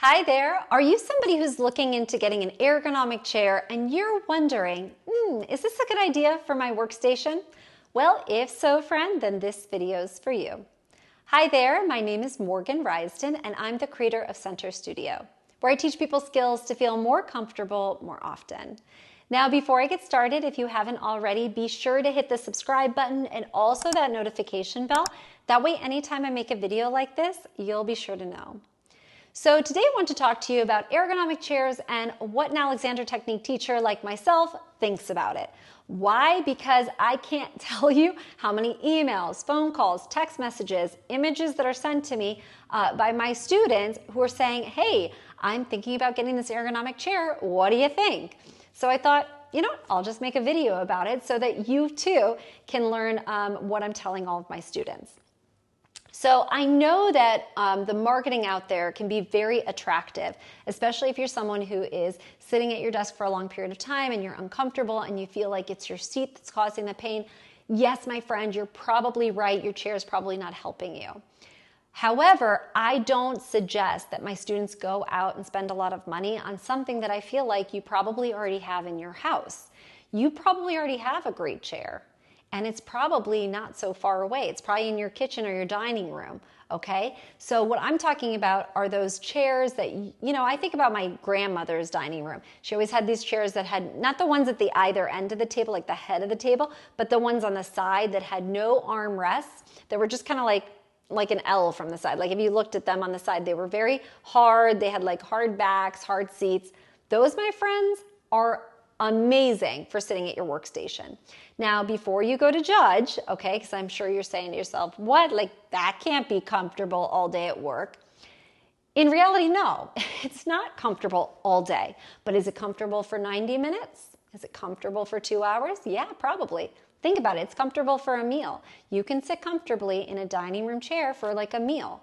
Hi there. Are you somebody who's looking into getting an ergonomic chair and you're wondering, is this a good idea for my workstation? Well, if so, friend, then this video's for you. Hi there, my name is Morgan Risden and I'm the creator of Center Studio, where I teach people skills to feel more comfortable more often. Now, before I get started, if you haven't already, be sure to hit the subscribe button and also that notification bell. That way, anytime I make a video like this, you'll be sure to know. So today I want to talk to you about ergonomic chairs and what an Alexander Technique teacher like myself thinks about it. Why? Because I can't tell you how many emails, phone calls, text messages, images that are sent to me by my students who are saying, hey, I'm thinking about getting this ergonomic chair. What do you think? So I thought, I'll just make a video about it so that you too can learn what I'm telling all of my students. So I know that the marketing out there can be very attractive, especially if you're someone who is sitting at your desk for a long period of time and you're uncomfortable and you feel like it's your seat that's causing the pain. Yes, my friend, you're probably right. Your chair is probably not helping you. However, I don't suggest that my students go out and spend a lot of money on something that I feel like you probably already have in your house. You probably already have a great chair. And it's probably not so far away. It's probably in your kitchen or your dining room, okay? So what I'm talking about are those chairs that, I think about my grandmother's dining room. She always had these chairs that had, not the ones at the either end of the table, like the head of the table, but the ones on the side that had no armrests, that were just kind of like an L from the side. Like if you looked at them on the side, they were very hard. They had like hard backs, hard seats. Those, my friends, are amazing for sitting at your workstation. Now, before you go to judge, okay, because I'm sure you're saying to yourself, what? Like that can't be comfortable all day at work. In reality, no, it's not comfortable all day. But is it comfortable for 90 minutes? Is it comfortable for 2 hours? Yeah, probably. Think about it. It's comfortable for a meal. You can sit comfortably in a dining room chair for like a meal.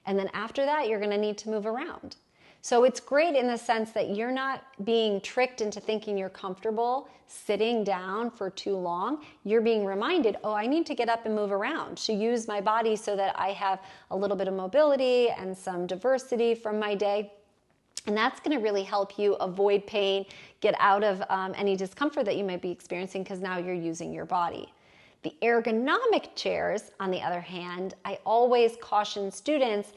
And then after that, you're going to need to move around. So it's great in the sense that you're not being tricked into thinking you're comfortable sitting down for too long. You're being reminded, I need to get up and move around to use my body so that I have a little bit of mobility and some diversity from my day. And that's going to really help you avoid pain, get out of any discomfort that you might be experiencing because now you're using your body. The ergonomic chairs, on the other hand, I always caution students,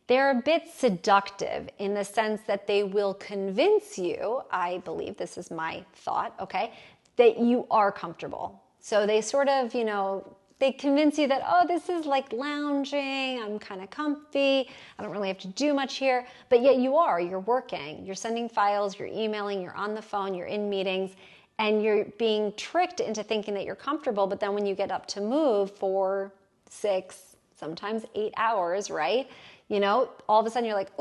they're a bit seductive in the sense that they will convince you, I believe this is my thought, okay, that you are comfortable. So they sort of, they convince you that, this is like lounging, I'm kind of comfy, I don't really have to do much here, but yet you're working, you're sending files, you're emailing, you're on the phone, you're in meetings, and you're being tricked into thinking that you're comfortable, but then when you get up to move for 6, sometimes 8 hours, right? All of a sudden you're like,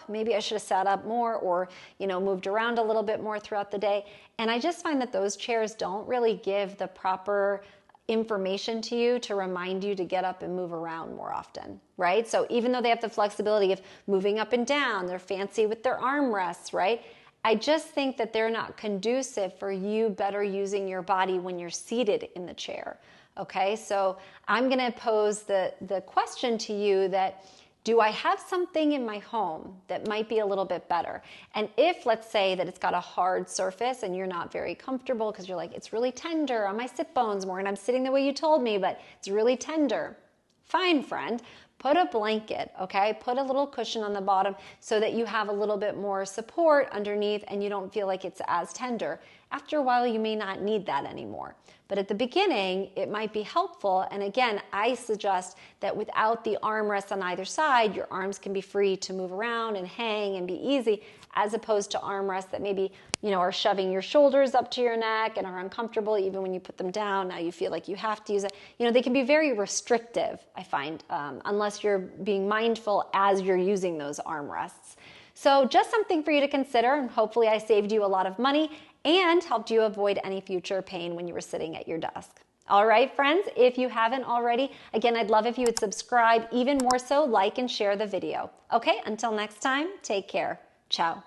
maybe I should have sat up more or, moved around a little bit more throughout the day. And I just find that those chairs don't really give the proper information to you to remind you to get up and move around more often, right? So even though they have the flexibility of moving up and down, they're fancy with their armrests, right? I just think that they're not conducive for you better using your body when you're seated in the chair, okay? So I'm going to pose the question to you that, do I have something in my home that might be a little bit better? And if, let's say, that it's got a hard surface and you're not very comfortable because you're like, it's really tender on my sit bones, Morgan, I'm sitting the way you told me, but it's really tender. Fine, friend. Put a blanket, okay? Put a little cushion on the bottom so that you have a little bit more support underneath and you don't feel like it's as tender. After a while, you may not need that anymore. But at the beginning, it might be helpful. And again, I suggest that without the armrests on either side, your arms can be free to move around and hang and be easy, as opposed to armrests that maybe, are shoving your shoulders up to your neck and are uncomfortable even when you put them down. Now you feel like you have to use it. They can be very restrictive, I find, unless you're being mindful as you're using those armrests. So just something for you to consider, and hopefully I saved you a lot of money and helped you avoid any future pain when you were sitting at your desk. All right, friends, if you haven't already, again, I'd love if you would subscribe, even more so, like and share the video. Okay, until next time, take care. Ciao.